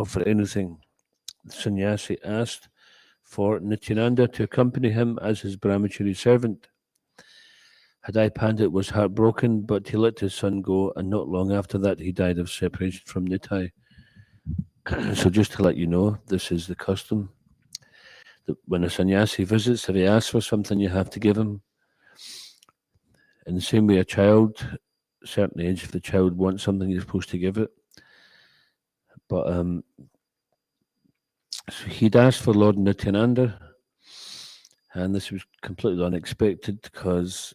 offer anything. The sannyasi asked for Nityananda to accompany him as his brahmachari servant. Hadai Pandit was heartbroken, but he let his son go, and not long after that he died of separation from Nitai. So just to let you know, this is the custom. That when a sannyasi visits, if he asks for something, you have to give him. In the same way, a child, a certain age, if the child wants something, you're supposed to give it. But so he'd asked for Lord Nityananda, and this was completely unexpected because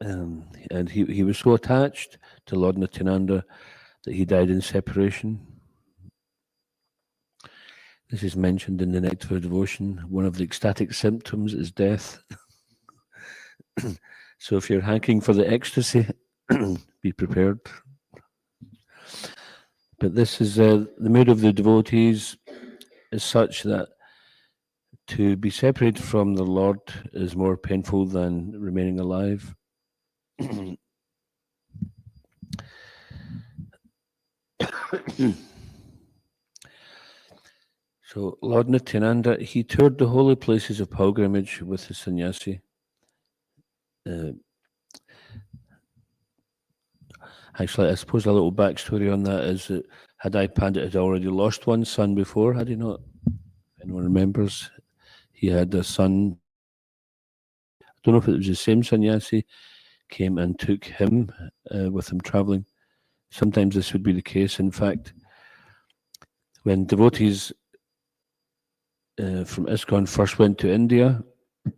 and he was so attached to Lord Nityananda that he died in separation. This is mentioned in the Nectar of Devotion. One of the ecstatic symptoms is death. So if you're hankering for the ecstasy, be prepared. But this is the mood of the devotees is such that to be separated from the Lord is more painful than remaining alive. So Lord Nityananda, he toured the holy places of pilgrimage with the sannyasi. Actually, I suppose a little backstory on that is that Hadai Pandit had already lost one son before, had he not? Anyone remembers? He had a son. I don't know if it was the same sannyasi came and took him with him traveling. Sometimes this would be the case. In fact, when devotees from ISKCON first went to India and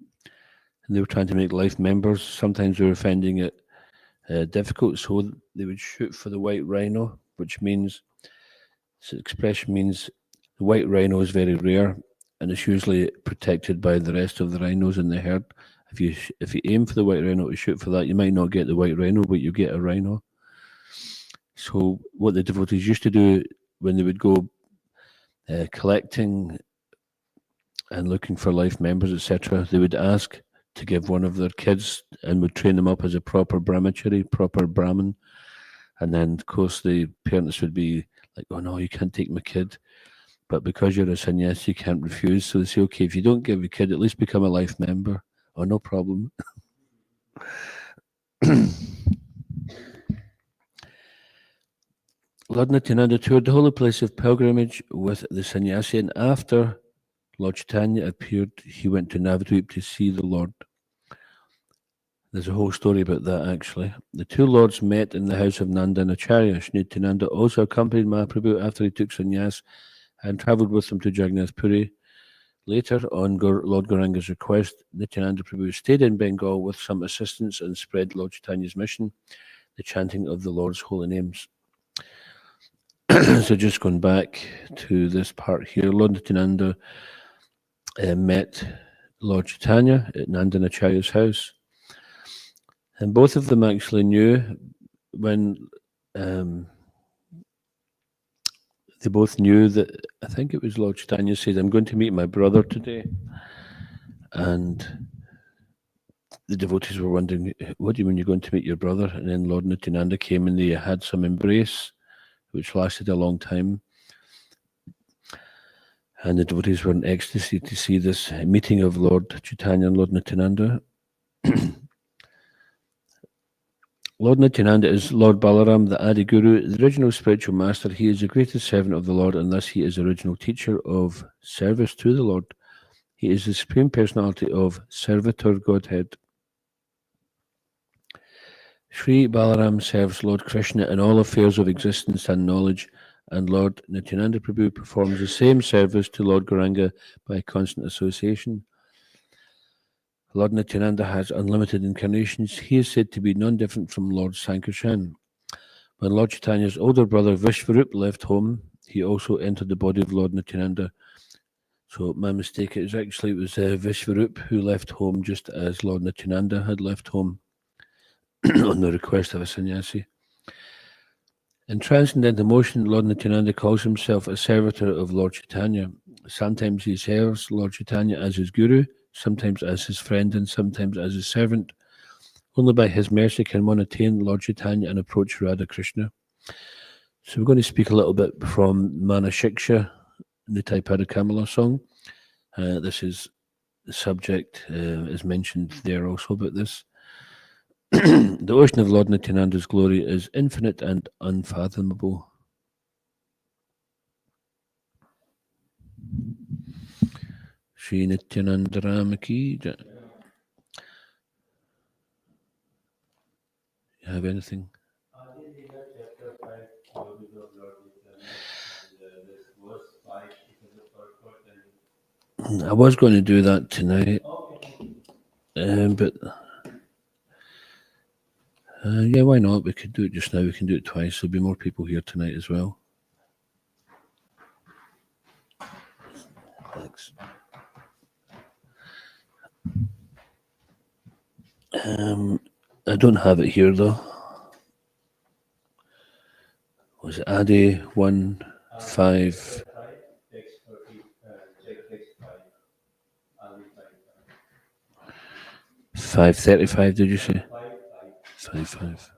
they were trying to make life members, sometimes they were finding it difficult, so they would shoot for the white rhino, which means, this expression means the white rhino is very rare and it's usually protected by the rest of the rhinos in the herd. If you aim for the white rhino to shoot for that, you might not get the white rhino, but you get a rhino. So what the devotees used to do when they would go collecting and looking for life members, etc., they would ask to give one of their kids and would train them up as a proper brahmachari, proper Brahmin. And then, of course, the parents would be like, oh no, you can't take my kid. But because you're a sannyasi, you can't refuse. So they say, okay, if you don't give your kid, at least become a life member. Oh, no problem. Lord Nityananda toured the holy place of pilgrimage with the sannyasi, and after Lord Chaitanya appeared, he went to Navadvip to see the Lord. There's a whole story about that, actually. The two lords met in the house of Nanda and Acharya. Nityananda also accompanied Mahaprabhu after he took sannyas and travelled with him to Jagannath Puri. Later, on Lord Gauranga's request, Nityananda Prabhu stayed in Bengal with some assistants and spread Lord Chaitanya's mission, the chanting of the Lord's holy names. So just going back to this part here, Lord Nityananda met Lord Chaitanya at Nanda and Acharya's house. And both of them actually knew when they both knew that, I think it was Lord Chaitanya said, I'm going to meet my brother today. And the devotees were wondering, what do you mean you're going to meet your brother? And then Lord Nityananda came and they had some embrace, which lasted a long time. And the devotees were in ecstasy to see this meeting of Lord Chaitanya and Lord Nityananda. Lord Nityananda is Lord Balaram, the Adi Guru, the original spiritual master. He is the greatest servant of the Lord, and thus he is the original teacher of service to the Lord. He is the supreme personality of Servitor Godhead. Sri Balaram serves Lord Krishna in all affairs of existence and knowledge, and Lord Nityananda Prabhu performs the same service to Lord Gauranga by constant association. Lord Nityananda has unlimited incarnations. He is said to be none different from Lord Sankarshan. When Lord Chaitanya's older brother Vishvarup left home, he also entered the body of Lord Nityananda. So my mistake is actually it was Vishvarup who left home just as Lord Nityananda had left home on the request of a sannyasi. In transcendental motion, Lord Nityananda calls himself a servitor of Lord Chaitanya. Sometimes he serves Lord Chaitanya as his guru, sometimes as his friend, and sometimes as his servant. Only by his mercy can one attain Lord Chaitanya and approach Radha Krishna. So we're going to speak a little bit from Manashiksha, the Taipada Kamala song. This is the subject is mentioned there also about this. The ocean of Lord Nityananda's glory is infinite and unfathomable. Shri Nityananda Ramaki. Do you have anything? I was going to do that tonight, but yeah, why not? We could do it just now. We can do it twice. There'll be more people here tonight as well. Thanks. I don't have it here though. Was it Adi 1-5? 5:35? Did you say 5:5?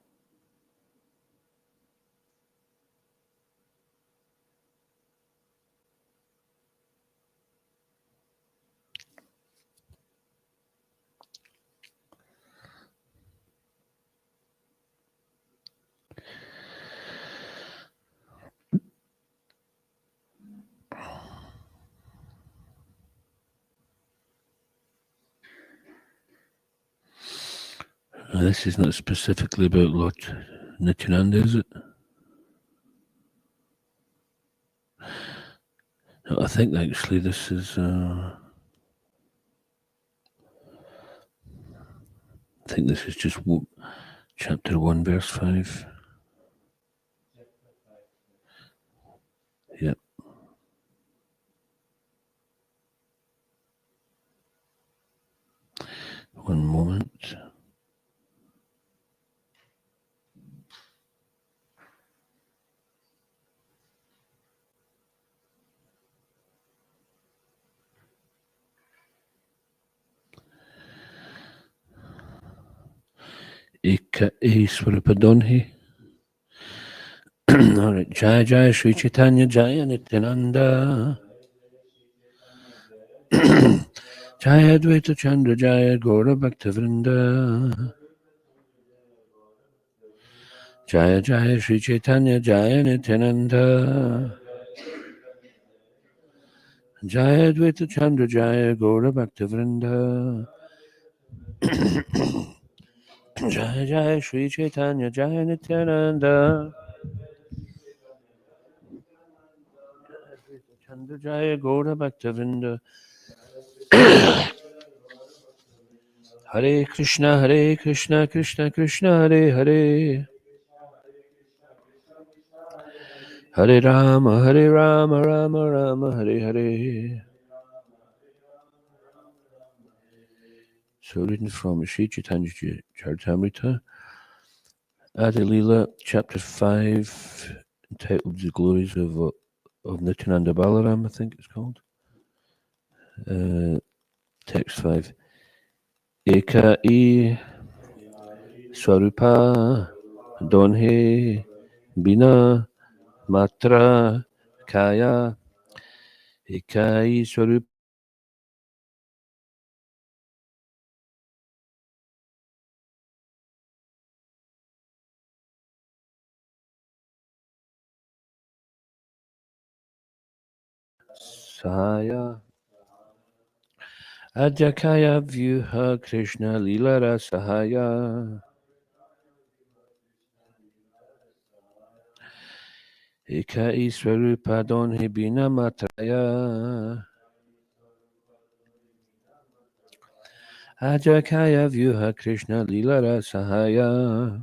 This is not specifically about Lord Nityananda, is it? No, I think actually this is. I think this is just chapter 1, verse 5. Yep. One moment. Eka Swarupadonhi. All right. Jaya Jaya Sri Chaitanya Jaya Nityananda. Jaya Advaita Chandra Jaya Gaura Bhaktavrinda. Jaya Jaya Sri Chaitanya Jaya Nityananda. Jaya Advaita Chandra Jaya Gaura Bhaktavrinda. Jaya Jaya Sri Chaitanya Jaya Nityananda. Chandra Jaya Gaura Bhaktavrinda. Hare Krishna, Krishna Krishna, Hare Hare. Hare Rama, Rama Rama, Hare Hare. So reading from Sri Chaitanya Charitamrita, Adi Leela, chapter 5, entitled The Glories of Nityananda Balaram, I think it's called. Text 5. Eka I Swarupa Donhe Bina Matra Kaya Eka I Swarupa Sahaya Adhyakaya Vyuha Krishna Lilara Sahaya Eka Swarupa Donhe Bina Matraya Adhyakaya Vyuha Krishna Lilara Sahaya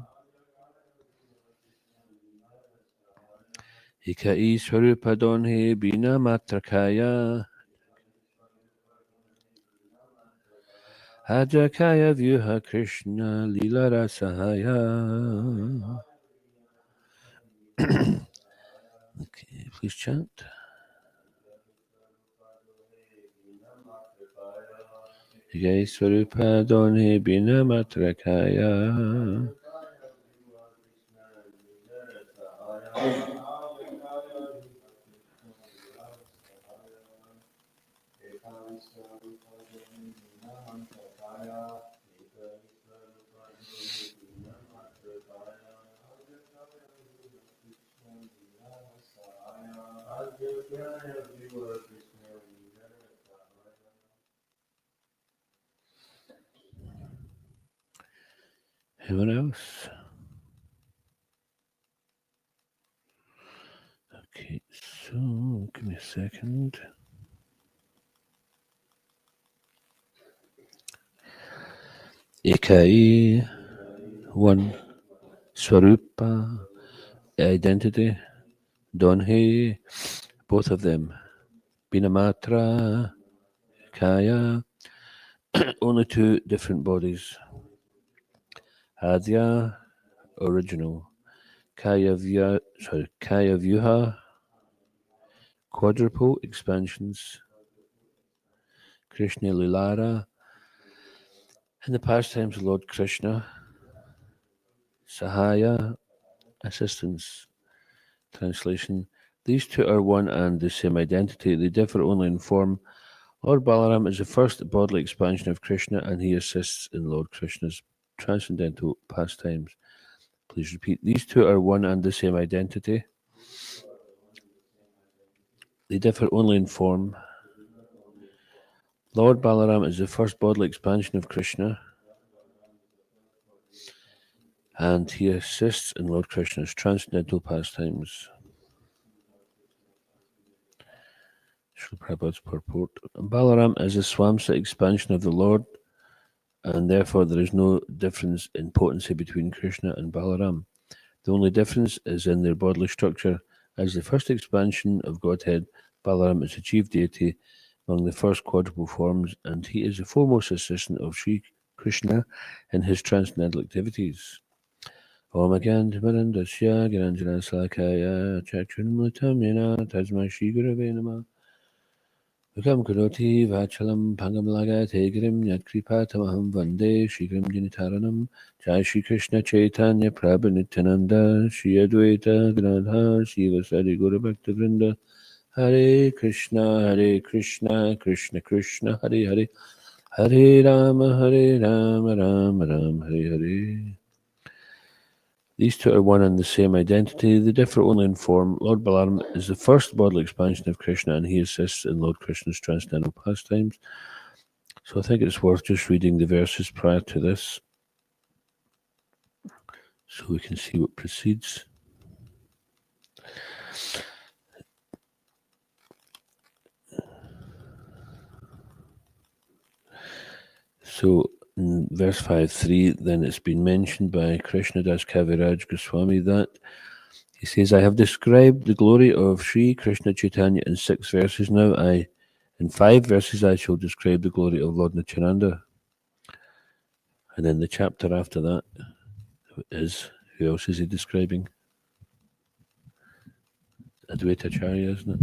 Eka Swarupa Donhe Bina Matrakaya Adhyakaya Vyuha Krishna Lilara Sahaya. Okay, please chant. Jai Swarupa Donhe Bina Matrakaya Anyone else? Okay, so give me a second. Ekai, one, Swarupa, identity, Donhe, both of them, Binamatra, Kaya, only two different bodies, Adya, original, Kaya Vyuha, quadruple expansions, Krishna Lilara, in the pastimes of Lord Krishna, Sahaya, assistance. Translation. These two are one and the same identity. They differ only in form. Lord Balaram is the first bodily expansion of Krishna, and he assists in Lord Krishna's transcendental pastimes. Please repeat. These two are one and the same identity. They differ only in form. Lord Balaram is the first bodily expansion of Krishna, and he assists in Lord Krishna's transcendental pastimes. Srila Prabhupada's purport. Balaram is a Swamsa expansion of the Lord, and therefore there is no difference in potency between Krishna and Balaram. The only difference is in their bodily structure. As the first expansion of Godhead, Balaram is a chief deity among the first quadruple forms, and he is the foremost assistant of Sri Krishna in his transcendental activities. Om Agandhamarandasya Giranjana Salakaya Chakshunmutam Yena Tasma Shri Gurave Namah Vikam Karoti Vachalam Pangam Lagate Girim Yatkripa Tamaham Vande Shikrim Jinitaranam Jai Shri Krishna Chaitanya Prabhu Nityananda Shri Advaita Gadadha Shiva Sadi Guru Bhakta Vrinda Hare Krishna Krishna Krishna Hare Hare Hare Rama Rama Rama Hare Hare. These two are one and the same identity. They differ only in form. Lord Balaram is the first bodily expansion of Krishna, and he assists in Lord Krishna's transcendental pastimes. So I think it's worth just reading the verses prior to this, so we can see what precedes. So in verse 5.3, then it's been mentioned by Krishna Das Kaviraj Goswami that he says, I have described the glory of Sri Krishna Chaitanya in 6 verses. Now in 5 verses I shall describe the glory of Lord Nityananda. And then the chapter after that is, who else is he describing? Advaita Acharya, isn't it?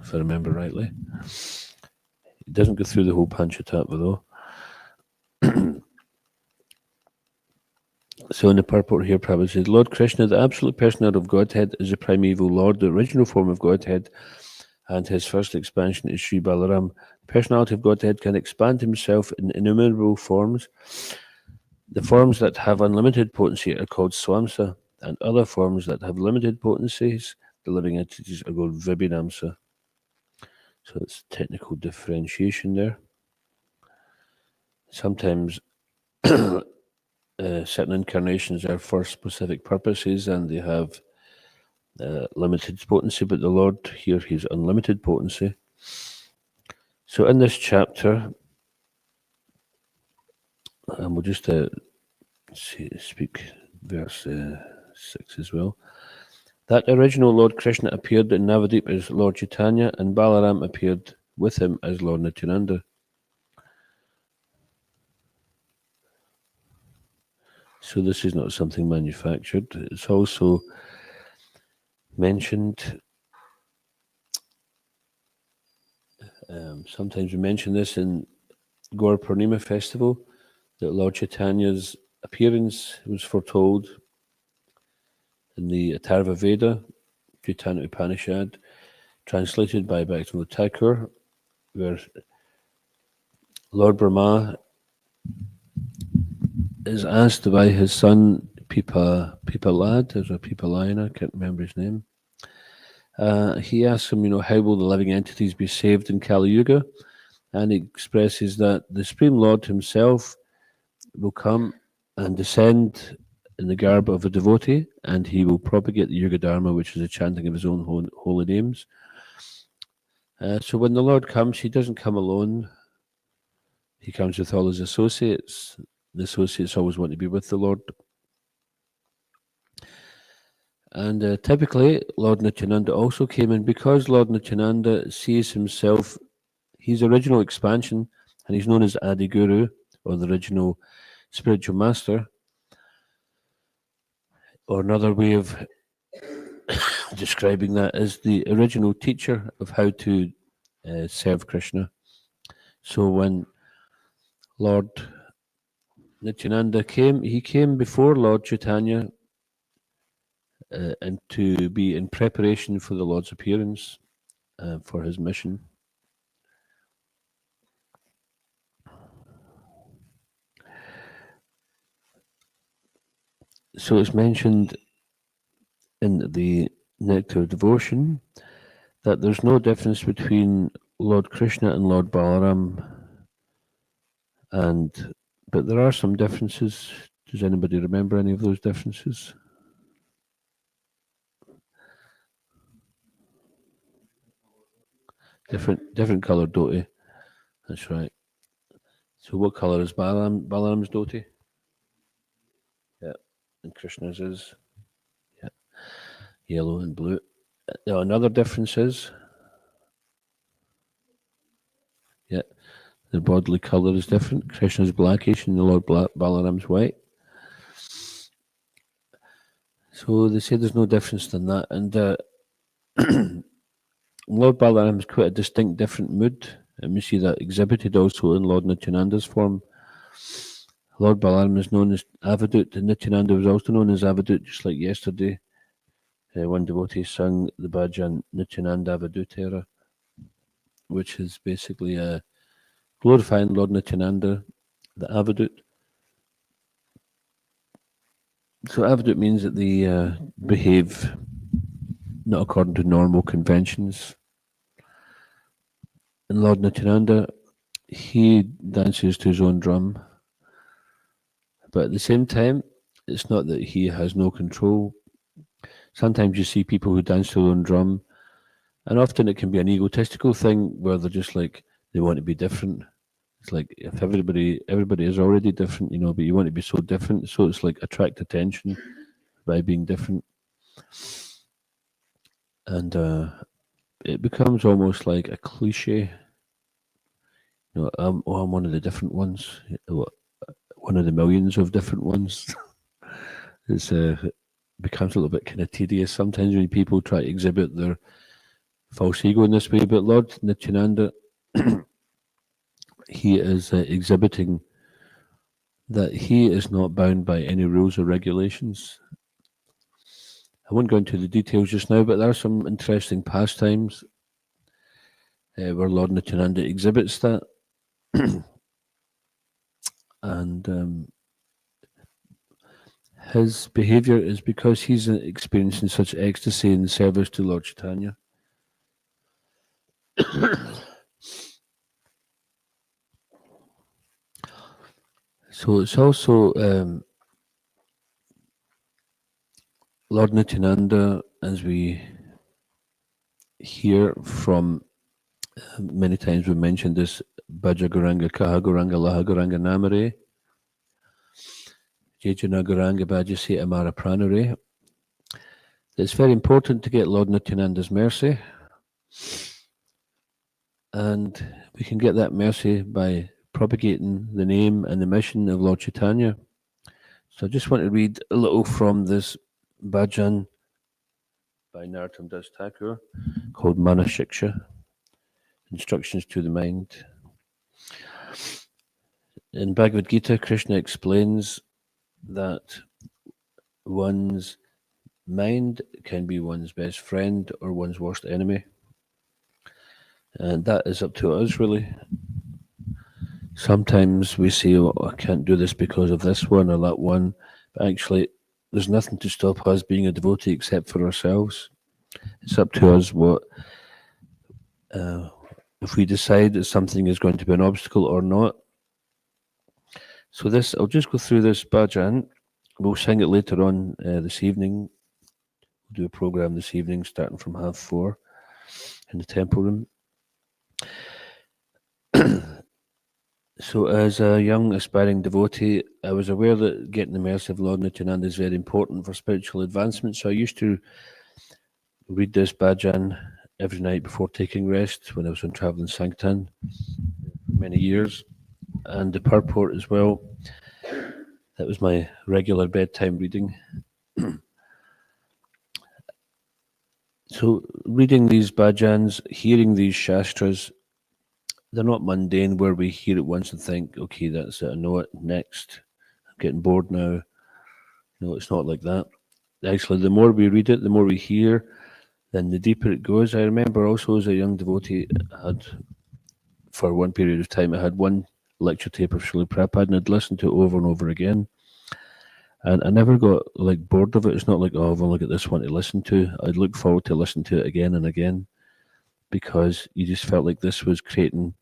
If I remember rightly. It doesn't go through the whole Panchatattva though. So in the purport here, Prabhupada says, Lord Krishna, the absolute personality of Godhead, is the primeval Lord, the original form of Godhead, and his first expansion is Sri Balaram. The personality of Godhead can expand himself in innumerable forms. The forms that have unlimited potency are called Swamsa, and other forms that have limited potencies, the living entities, are called Vibhinamsa. So it's technical differentiation there. Sometimes certain incarnations are for specific purposes and they have limited potency, but the Lord here, he's unlimited potency. So in this chapter, and we'll just speak verse 6 as well. That original Lord Krishna appeared in Navadip as Lord Chaitanya, and Balaram appeared with him as Lord Nityananda. So this is not something manufactured. It's also mentioned, sometimes we mention this in Gaur Purnima festival, that Lord Chaitanya's appearance was foretold in the Atharva Veda, Chaitanya Upanishad, translated by Bhaktivinoda Thakur, where Lord Brahma is asked by his son Pipalad, or Pipalayana, I can't remember his name. He asks him, how will the living entities be saved in Kali Yuga? And he expresses that the Supreme Lord himself will come and descend in the garb of a devotee, and he will propagate the Yuga Dharma, which is the chanting of his own holy names. So when the Lord comes, he doesn't come alone. He comes with all his associates. The associates always want to be with the Lord. And typically, Lord Nityananda also came in because Lord Nityananda sees himself, he's original expansion, and he's known as Adi Guru, or the original spiritual master, or another way of describing that is the original teacher of how to serve Krishna. So when Lord Nityananda came, he came before Lord Chaitanya and to be in preparation for the Lord's appearance for his mission. So it's mentioned in the Nectar of Devotion that there's no difference between Lord Krishna and Lord Balaram, but there are some differences. Does anybody remember any of those differences? Different colour dhoti. That's right. So what colour is Balaram's dhoti? Yeah. And Krishna's is yellow and blue. Another difference is the bodily colour is different. Krishna's blackish and the Lord Balaram's white. So they say there's no difference in that. And Lord Balaram has quite a distinct different mood. And we see that exhibited also in Lord Nityananda's form. Lord Balaram is known as Avadut, and Nityananda was also known as Avadut, just like yesterday. One devotee sung the bhajan Nityananda Avadutera, which is basically glorifying Lord Nityananda, the Avadut. So Avadut means that they behave not according to normal conventions. And Lord Nityananda, he dances to his own drum. But at the same time, it's not that he has no control. Sometimes you see people who dance to their own drum, and often it can be an egotistical thing where they're just like, they want to be different. It's like if everybody is already different, but you want to be so different. So it's like attract attention by being different. And it becomes almost like a cliche. I'm one of the different ones. One of the millions of different ones. It becomes a little bit kind of tedious sometimes when people try to exhibit their false ego in this way. But Lord Nityananda, he is exhibiting that he is not bound by any rules or regulations. I won't go into the details just now, but there are some interesting pastimes where Lord Nityananda exhibits that. And his behaviour is because he's experiencing such ecstasy in service to Lord Chaitanya. So it's also Lord Nityananda, as we hear from many times, we mentioned this Bhaja Goranga Kaha Goranga Laha Goranga Namare Jejana Goranga Bhajase Amara Pranare. It's very important to get Lord Nityananda's mercy, and we can get that mercy by propagating the name and the mission of Lord Chaitanya. So I just want to read a little from this bhajan by Narottam Das Thakur called Mana Shiksha, Instructions to the Mind. In Bhagavad Gita, Krishna explains that one's mind can be one's best friend or one's worst enemy. And that is up to us, really. Sometimes we say, oh, I can't do this because of this one or that one. But actually, there's nothing to stop us being a devotee except for ourselves. It's up to us what, if we decide that something is going to be an obstacle or not. So this, I'll just go through this bhajan. We'll sing it later on this evening. We'll do a program this evening starting from 4:30 in the temple room. So, as a young aspiring devotee, I was aware that getting the mercy of Lord Nityananda is very important for spiritual advancement. So, I used to read this bhajan every night before taking rest when I was on traveling Sanktan for many years, and the purport as well. That was my regular bedtime reading. So, reading these bhajans, hearing these shastras, they're not mundane where we hear it once and think, okay, that's it, I know it, next. I'm getting bored now. No, it's not like that. Actually, the more we read it, the more we hear, then the deeper it goes. I remember also as a young devotee, for one period of time, I had one lecture tape of Srila Prabhupada and I'd listened to it over and over again. And I never got bored of it. It's not like, oh, I've only got this one to listen to. I'd look forward to listening to it again and again because you just felt like this was creating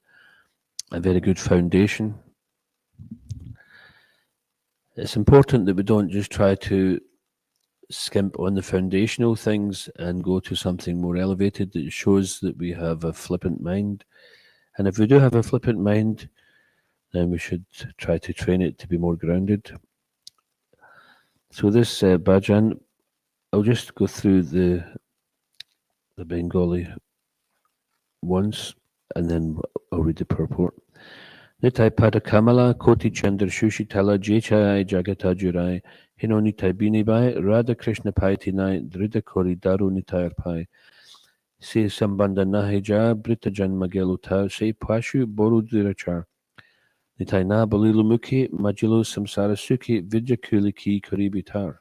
a very good foundation. It's important that we don't just try to skimp on the foundational things and go to something more elevated that shows that we have a flippant mind. And if we do have a flippant mind, then we should try to train it to be more grounded. So this bhajan, I'll just go through the Bengali once, and then I'll read the purport. Nitai pada kamala koti chandra shushitala jechai jagata jurai hino nitai binibai Radha Krishna paiti nai drida kori daru nitai arpai se sambandha naheja brita janma geluta se pashu boru dirachar nitai na balilu mukhi majilu samsara sukhi vidya kuli ki karibitar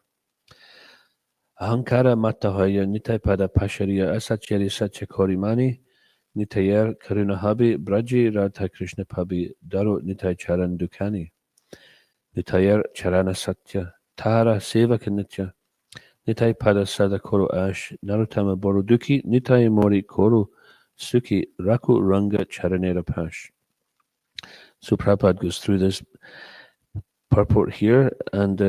ahankara matahaya nitai pada pashariya asachari sachakorimani Nitayar Karunahabi Braji Radha Krishna Pabi Daro Nitai Charan Dukani Nitayar Charana Satya Tara Sevaka Nitya Nitai Pada Sada Koro Ash Narutama Boroduki Nitai Mori Koro Suki Raku Ranga Charanera Pash. So Prabhupada goes through this purport here, and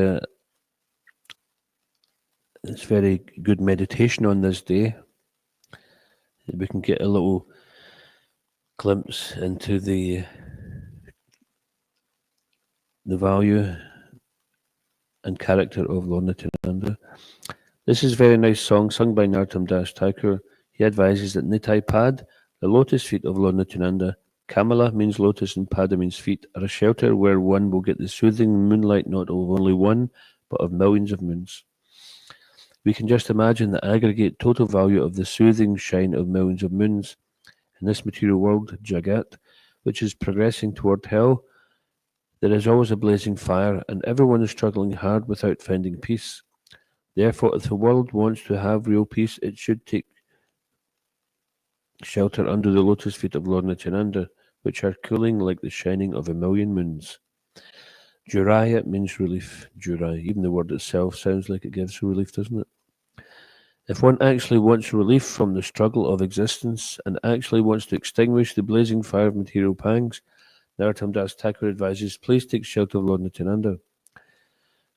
it's very good meditation on this day. We can get a little glimpse into the value and character of Lord Nityananda. This is a very nice song sung by Narottam Das Thakur. He advises that Nitai Pad, the lotus feet of Lord Nityananda, Kamala means lotus and Pada means feet, are a shelter where one will get the soothing moonlight not of only one, but of millions of moons. We can just imagine the aggregate total value of the soothing shine of millions of moons in this material world, Jagat, which is progressing toward hell. There is always a blazing fire, and everyone is struggling hard without finding peace. Therefore, if the world wants to have real peace, it should take shelter under the lotus feet of Lord Nityananda, which are cooling like the shining of a million moons. Juraya means relief. Jurai. Even the word itself sounds like it gives relief, doesn't it? If one actually wants relief from the struggle of existence and actually wants to extinguish the blazing fire of material pangs, Narottam Das Thakur advises, please take shelter of Lord Nityananda.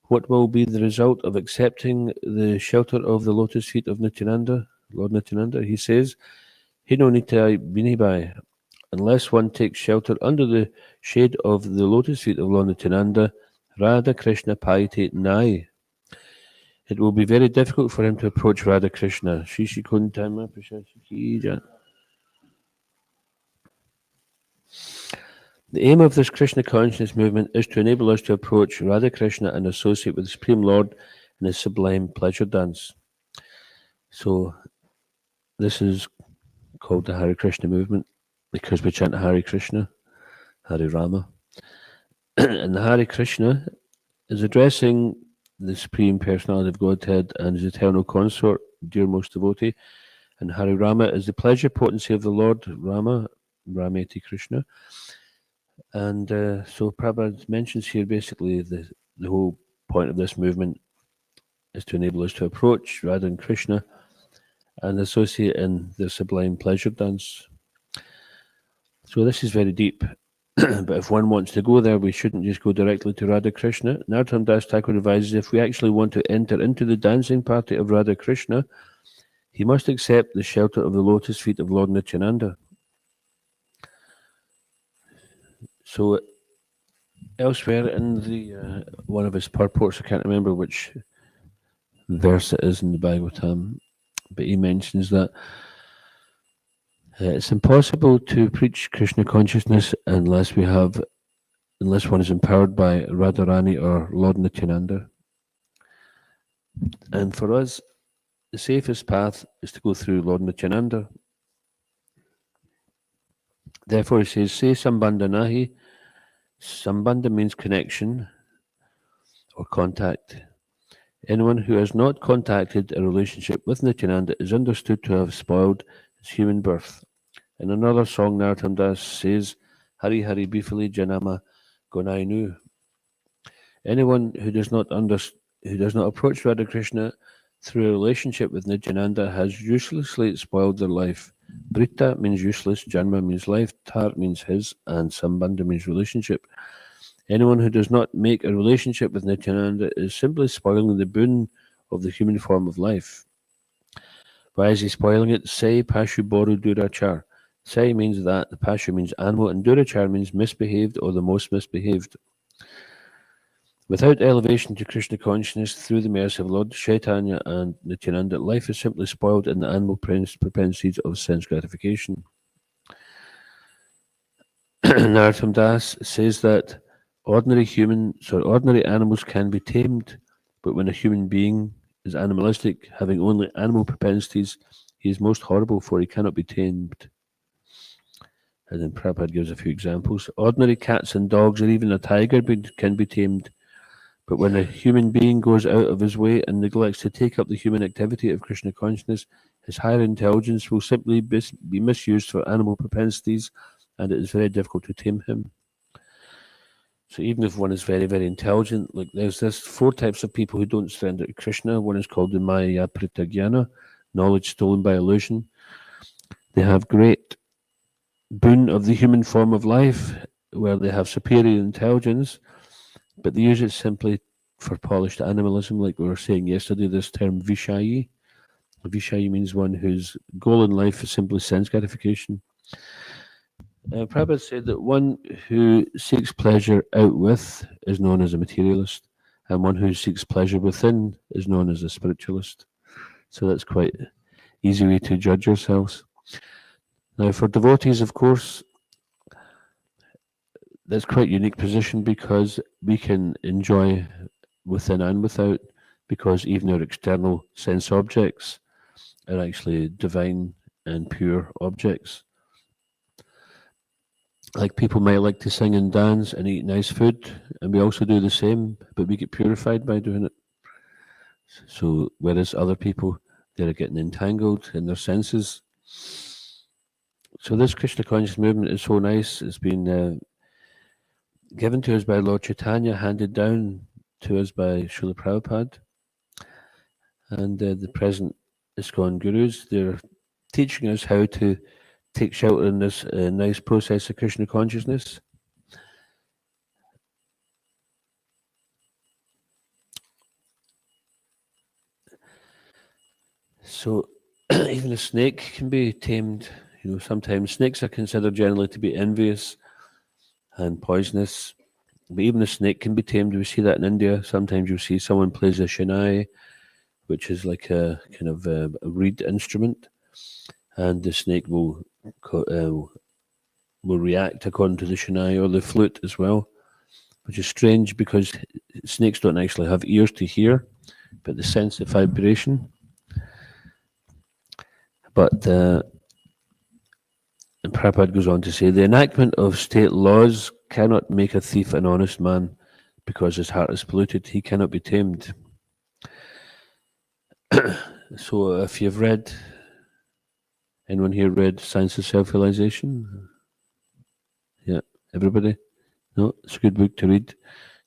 What will be the result of accepting the shelter of the lotus feet of Nityananda, Lord Nityananda? He says, Hino nitai binibai. Unless one takes shelter under the shade of the lotus feet of Lord Nityananda, Radha Krishna paite nai. It will be very difficult for him to approach Radha Krishna. The aim of this Krishna consciousness movement is to enable us to approach Radha Krishna and associate with the Supreme Lord in his sublime pleasure dance. So, this is called the Hare Krishna movement because we chant Hare Krishna, Hare Rama. And the Hare Krishna is addressing the Supreme Personality of Godhead and his eternal consort, dear most devotee, And Hari Rama is the pleasure potency of the Lord Rama, Rameti Krishna. And so Prabhupada mentions here basically the whole point of this movement is to enable us to approach Radha and Krishna and associate in their sublime pleasure dance. So this is very deep. But if one wants to go there, we shouldn't just go directly to Radha Krishna. Narottam Das Thakur advises if we actually want to enter into the dancing party of Radha Krishna, he must accept the shelter of the lotus feet of Lord Nityananda. So elsewhere in the one of his purports, I can't remember which verse it is in the Bhagavatam, but he mentions that it's impossible to preach Krishna consciousness unless one is empowered by Radharani or Lord Nityananda. And for us, the safest path is to go through Lord Nityananda. Therefore, he says, "Say Sambandha nahi." Sambandha means connection or contact. Anyone who has not contacted a relationship with Nityananda is understood to have spoiled his human birth. In another song, Narottam Das says, "Hari Hari Bifali Janama Gonainu." Anyone who does not approach Radha Krishna through a relationship with Nityananda has uselessly spoiled their life. Brita means useless, Janma means life, Tar means his, and Sambandha means relationship. Anyone who does not make a relationship with Nityananda is simply spoiling the boon of the human form of life. Why is he spoiling it? Sai Pashu Boru Durachar. Sai means that, the Pashu means animal, and Durachar means misbehaved or the most misbehaved. Without elevation to Krishna consciousness through the mercy of Lord Chaitanya and Nityananda, life is simply spoiled in the animal propensities of sense gratification. Narottam Das says that ordinary animals can be tamed, but when a human being is animalistic, having only animal propensities, he is most horrible, for he cannot be tamed. And then Prabhupada gives a few examples. Ordinary cats and dogs, or even a tiger, can be tamed. But when a human being goes out of his way and neglects to take up the human activity of Krishna consciousness, his higher intelligence will simply be misused for animal propensities, and it is very difficult to tame him. So even if one is very, very intelligent, like there's 4 types of people who don't surrender to Krishna. One is called the Maya Pritagyana, knowledge stolen by illusion. They have great boon of the human form of life, where they have superior intelligence, but they use it simply for polished animalism, like we were saying yesterday, this term Vishayi. Vishayi means one whose goal in life is simply sense gratification. Prabhupada said that one who seeks pleasure out with is known as a materialist, and one who seeks pleasure within is known as a spiritualist. So that's quite an easy way to judge ourselves. Now, for devotees, of course, that's quite a unique position because we can enjoy within and without, because even our external sense objects are actually divine and pure objects. Like people might like to sing and dance and eat nice food, and we also do the same, but we get purified by doing it. So whereas other people, they're getting entangled in their senses. So this Krishna conscious movement is so nice. It's been given to us by Lord Chaitanya, handed down to us by Srila Prabhupada, and the present ISKCON gurus. They're teaching us how to take shelter in this nice process of Krishna consciousness. So even a snake can be tamed. Sometimes snakes are considered generally to be envious and poisonous, but even a snake can be tamed. We see that in India. Sometimes you'll see someone plays a shanai, which is like a kind of a reed instrument, and the snake will react according to the shanai, or the flute as well, which is strange because snakes don't actually have ears to hear, but they sense the vibration. But and Prabhupada goes on to say, the enactment of state laws cannot make a thief an honest man, because his heart is polluted. He cannot be tamed. So if you've read Anyone here read Science of Self-Realization? Yeah, everybody? No, it's a good book to read,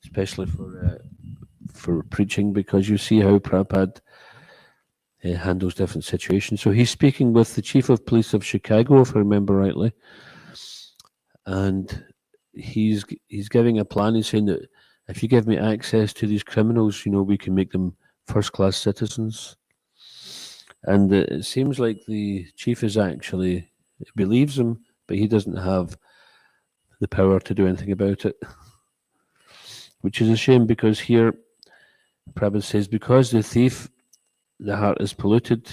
especially for preaching, because you see how Prabhupada handles different situations. So he's speaking with the Chief of Police of Chicago, if I remember rightly, and he's giving a plan. He's saying that if you give me access to these criminals, we can make them first-class citizens. And it seems like the chief is actually believes him, but he doesn't have the power to do anything about it, which is a shame, because here Prabhupada says, because the thief, the heart is polluted,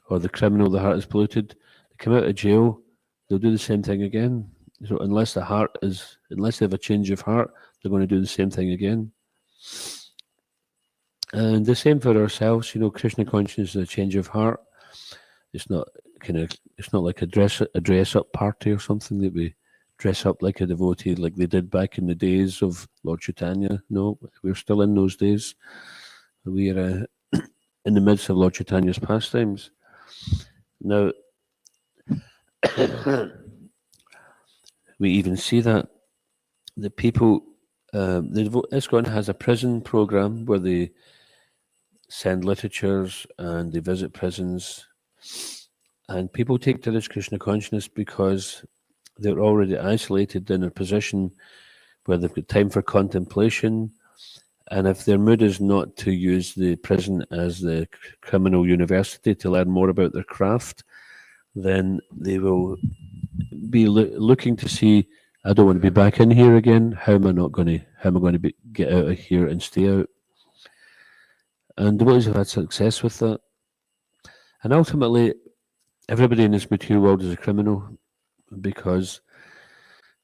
or the criminal, the heart is polluted, they come out of jail, they'll do the same thing again. So unless they have a change of heart, they're going to do the same thing again. And the same for ourselves, Krishna consciousness is a change of heart. It's not like a dress up party or something that we dress up like a devotee like they did back in the days of Lord Chaitanya. No, we're still in those days. We are in the midst of Lord Chaitanya's pastimes. Now, we even see that the people, ISKCON has a prison program where they send literatures and they visit prisons, and people take to this Krishna consciousness because they're already isolated in a position where they've got time for contemplation, and if their mood is not to use the prison as the criminal university to learn more about their craft, then they will be looking to see, I don't want to be back in here again. How am I going to get out of here and stay out? And devotees have had success with that. And ultimately, everybody in this material world is a criminal, because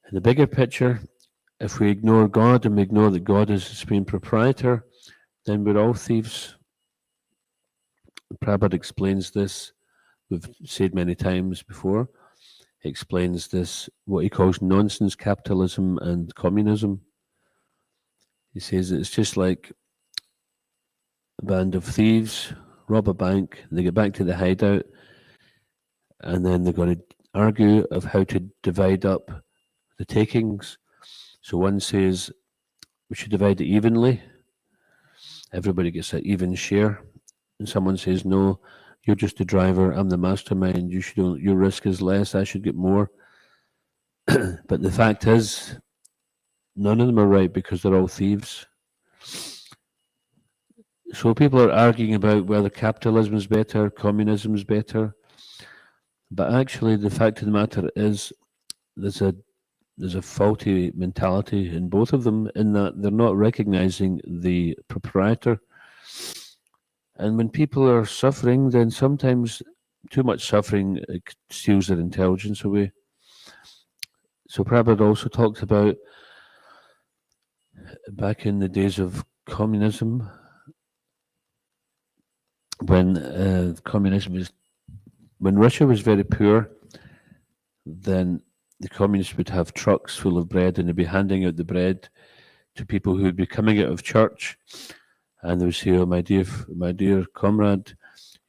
in the bigger picture, if we ignore God and we ignore that God is the supreme proprietor, then we're all thieves. Prabhupada explains this. We've said many times before. He explains this, what he calls nonsense capitalism and communism. He says it's just like a band of thieves rob a bank, they get back to the hideout, and then they're going to argue of how to divide up the takings. So one says we should divide it evenly. Everybody gets an even share. And someone says, no, you're just the driver, I'm the mastermind, your risk is less, I should get more. But the fact is, none of them are right, because they're all thieves. So people are arguing about whether capitalism is better, communism is better. But actually, the fact of the matter is, there's a faulty mentality in both of them, in that they're not recognizing the proprietor. And when people are suffering, then sometimes too much suffering steals their intelligence away. So Prabhupada also talked about, back in the days of communism, when when Russia was very poor, then the communists would have trucks full of bread, and they'd be handing out the bread to people who would be coming out of church, and they would say, "Oh, my dear comrade,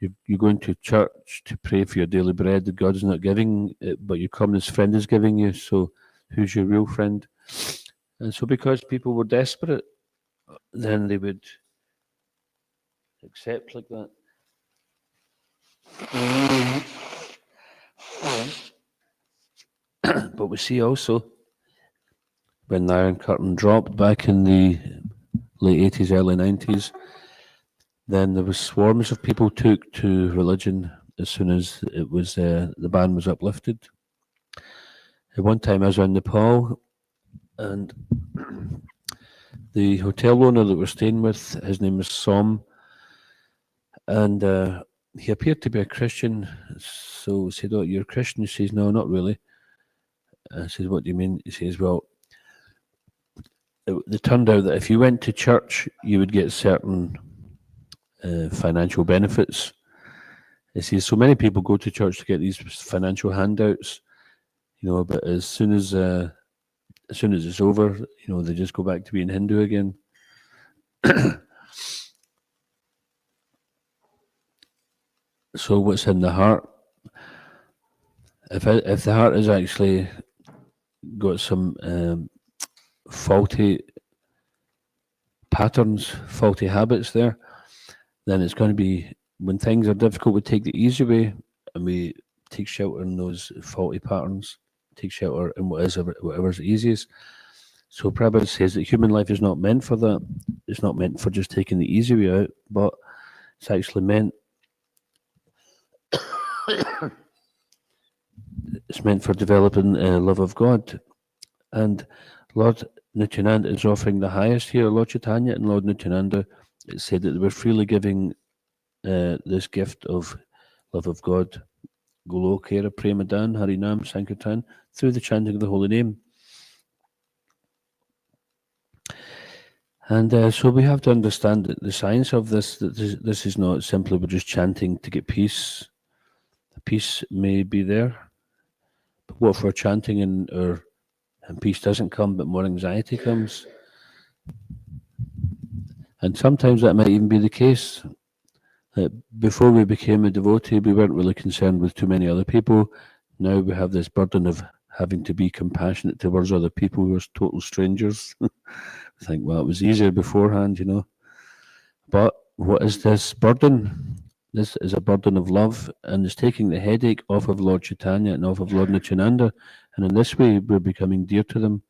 you're going to church to pray for your daily bread that God is not giving it, but your communist friend is giving you. So, who's your real friend?" And so, because people were desperate, then they would accept like that. But we see also, when the Iron Curtain dropped back in the late 80s, early 90s, then there was swarms of people took to religion as soon as it was the ban was uplifted. At one time I was in Nepal, and the hotel owner that we're staying with, his name is Som, and he appeared to be a Christian. So we said, "Oh, you're a Christian?" He says, "No, not really." I said, "What do you mean?" He says, "Well, it turned out that if you went to church, you would get certain financial benefits." He says, "So many people go to church to get these financial handouts, but as soon as it's over, they just go back to being Hindu again." So what's in the heart? if the heart has actually got some faulty patterns, faulty habits there, then it's going to be, when things are difficult, we take the easy way and we take shelter in those faulty patterns, take shelter in whatever's easiest. So Prabhupada says that human life is not meant for that. It's not meant for just taking the easy way out, but it's actually meant it's meant for developing love of God. And Lord Nityananda is offering the highest here. Lord Chaitanya and Lord Nityananda, it said that they were freely giving this gift of love of God, Golokera Premadan Harinam Sankirtan, through the chanting of the holy name. And so we have to understand that the science of this, that this is not simply we're just chanting to get peace. The peace may be there, but what if we're chanting and peace doesn't come, but more anxiety comes? And sometimes that might even be the case. Before we became a devotee, we weren't really concerned with too many other people. Now we have this burden of having to be compassionate towards other people who are total strangers. I think, well, it was easier beforehand, you know. But what is this burden? This is a burden of love, and it's taking the headache off of Lord Chaitanya and off of Lord Nityananda. And in this way, we're becoming dear to them.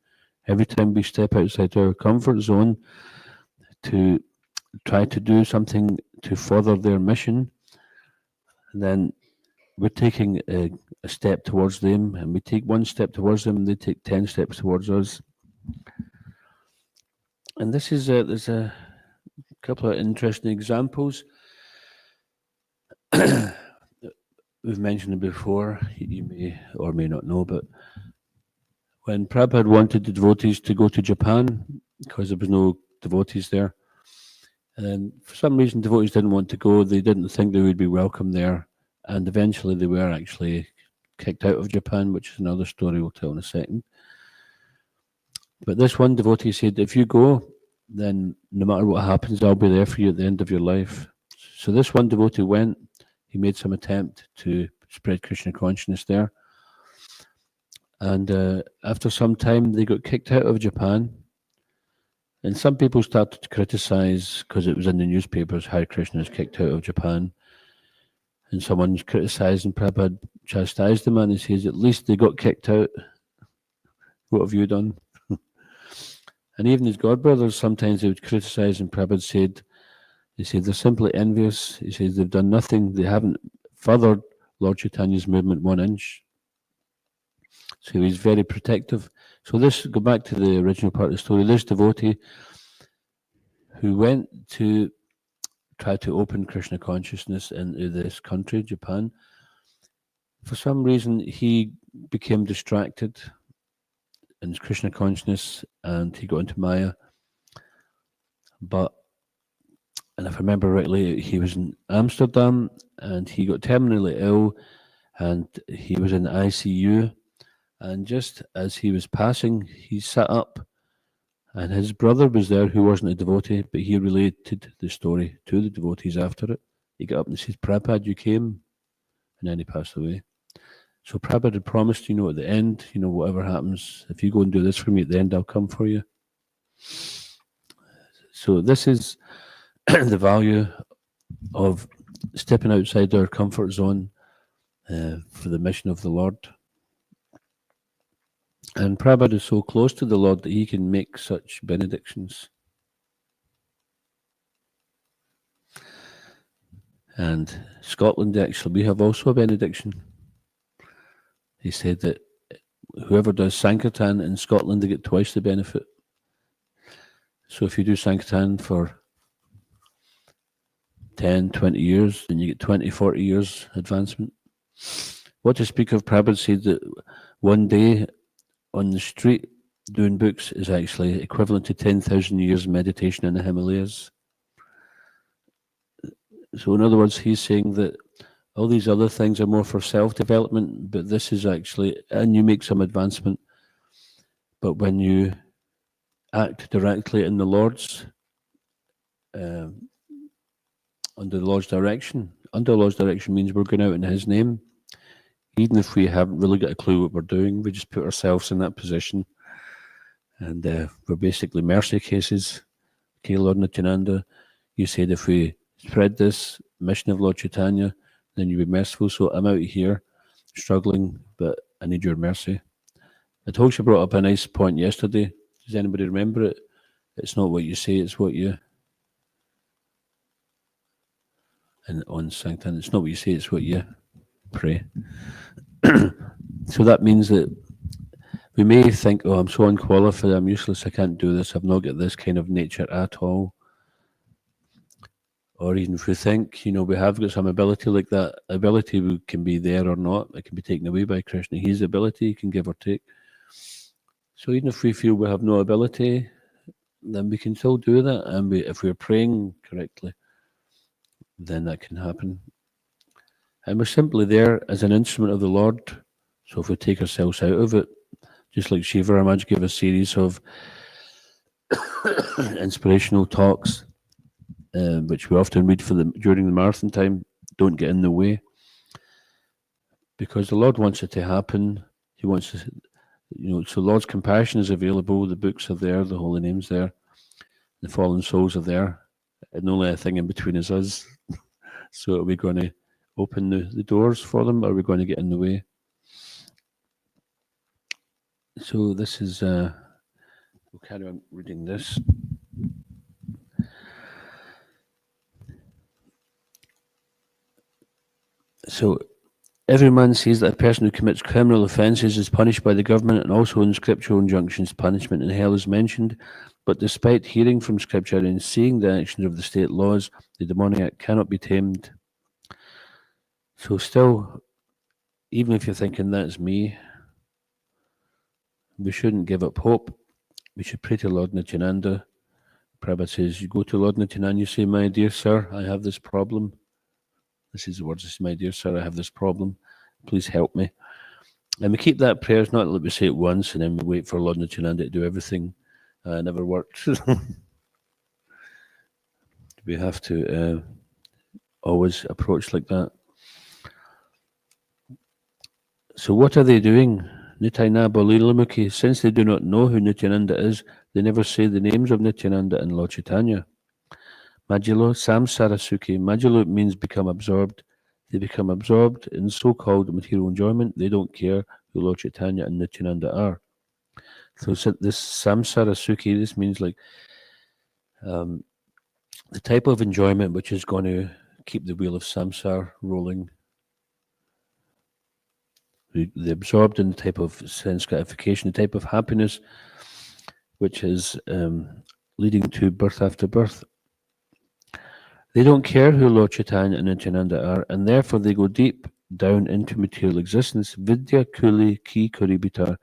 Every time we step outside our comfort zone to try to do something to further their mission, then we're taking a step towards them, and we take one step towards them, and they take 10 steps towards us. And this is there's a couple of interesting examples. We've mentioned it before, you may or may not know, but when Prabhupada wanted the devotees to go to Japan, because there was no devotees there, and for some reason devotees didn't want to go, they didn't think they would be welcome there, and eventually they were actually kicked out of Japan, which is another story we'll tell in a second. But this one devotee said, if you go, then no matter what happens, I'll be there for you at the end of your life. So this one devotee went, he made some attempt to spread Krishna consciousness there. And after some time, they got kicked out of Japan. And some people started to criticize, because it was in the newspapers, Hare Krishna is kicked out of Japan. And someone criticized, and Prabhupada chastised the man and says, at least they got kicked out. What have you done? And even his godbrothers, sometimes they would criticize, and Prabhupada said, they're simply envious. He says they've done nothing. They haven't furthered Lord Chaitanya's movement 1 inch. So he's very protective. So go back to the original part of the story. This devotee who went to try to open Krishna consciousness into this country, Japan, for some reason he became distracted in his Krishna consciousness and he got into Maya. And if I remember rightly, he was in Amsterdam and he got terminally ill and he was in the ICU. And just as he was passing, he sat up and his brother was there who wasn't a devotee, but he related the story to the devotees after it. He got up and said, Prabhupada, you came. And then he passed away. So Prabhupada had promised, at the end, whatever happens, if you go and do this for me at the end, I'll come for you. So this is the value of stepping outside our comfort zone for the mission of the Lord. And Prabhupada is so close to the Lord that he can make such benedictions. And Scotland, actually, we have also a benediction. He said that whoever does Sankirtan in Scotland, they get twice the benefit. So if you do Sankirtan for 10, 20 years, then you get 20, 40 years advancement. What to speak of, Prabhupada said that one day on the street doing books is actually equivalent to 10,000 years meditation in the Himalayas. So in other words, he's saying that all these other things are more for self-development, but this is actually, and you make some advancement, but when you act directly in the Lord's, under the Lord's direction means we're going out in His name. even if we haven't really got a clue what we're doing, we just put ourselves in that position. And we're basically mercy cases. Okay, Lord Nityananda, you said if we spread this mission of Lord Chaitanya, then you'll be merciful. So I'm out here struggling, but I need your mercy. I told you brought up a nice point yesterday. Does anybody remember it? It's not what you say, it's what you. And on Sanctan, it's not what you say, it's what you pray. So that means that we may think, oh, I'm so unqualified, I'm useless, I can't do this, I've not got this kind of nature at all. Or even if we think, we have got some ability, like that ability can be there or not, it can be taken away by Krishna. His ability can give or take. So even if we feel we have no ability, then we can still do that. And if we're praying correctly, then that can happen. And we're simply there as an instrument of the Lord. So if we take ourselves out of it, just like Shiva Ramaj gave a series of inspirational talks, which we often read during the marathon time, don't get in the way. Because the Lord wants it to happen. He wants to, so Lord's compassion is available, the books are there, the holy names there, the fallen souls are there, and the only thing in between is us. So are we going to open the doors for them, or are we going to get in the way? So this is, we'll carry on reading this. So every man sees that a person who commits criminal offences is punished by the government, and also in scriptural injunctions, punishment in hell is mentioned. But despite hearing from scripture and seeing the actions of the state laws, the demoniac cannot be tamed. So still, even if you're thinking that's me, we shouldn't give up hope. We should pray to Lord Nityananda. Prabhupada says, you go to Lord Nityananda, you say, my dear sir, I have this problem. This is the words, my dear sir, I have this problem. Please help me. And we keep that prayer. It's not like we say it once and then we wait for Lord Nityananda to do everything. It never works. We have to always approach like that. So what are they doing? Nityananda Balilamukhi, since they do not know who Nityananda is, they never say the names of Nityananda and Lord Chaitanya. Majilo Samsarasuki. Majilo means become absorbed. They become absorbed in so-called material enjoyment. They don't care who Lord Chaitanya and Nityananda are. So this Samsarasuki, this means like the type of enjoyment which is going to keep the wheel of samsara rolling. They absorbed in the type of sense gratification, the type of happiness which is leading to birth after birth. They don't care who Lord Chaitanya and Nityananda are, and therefore they go deep down into material existence. Vidya Kuli Ki Kuribitar.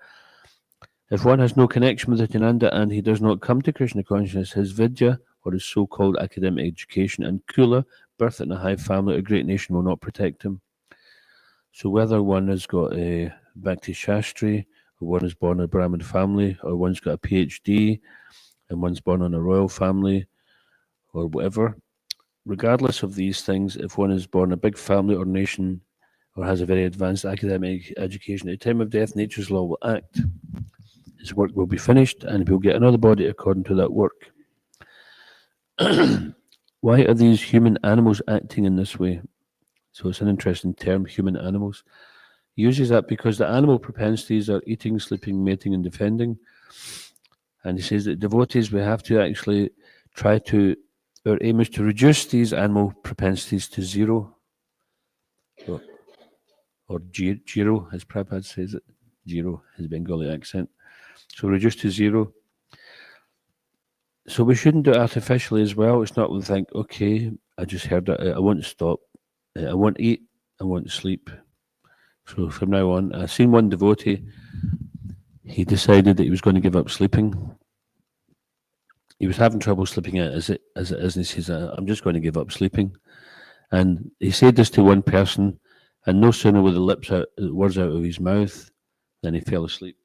If one has no connection with Nityananda and he does not come to Krishna consciousness, his Vidya, or his so-called academic education, and Kula, birth in a high family or great nation, will not protect him. So whether one has got a Bhakti Shastri, or one is born in a Brahmin family, or one's got a PhD, and one's born in a royal family, or whatever, regardless of these things, if one is born in a big family or nation, or has a very advanced academic education, at the time of death, nature's law will act. His work will be finished, and he will get another body according to that work. Why are these human animals acting in this way? So it's an interesting term, human animals. He uses that because the animal propensities are eating, sleeping, mating, and defending. And he says that devotees, we have to actually try to, our aim is to reduce these animal propensities to zero. Or zero, as Prabhupada says it. Zero, his Bengali accent. So reduce to zero. So we shouldn't do it artificially as well. It's not we think, okay, I just heard that, I want to stop. I want to eat, I want to sleep. So from now on, I've seen one devotee, he decided that he was going to give up sleeping. He was having trouble sleeping as it is, and he says, I'm just going to give up sleeping. And he said this to one person, and no sooner were the words out of his mouth than he fell asleep.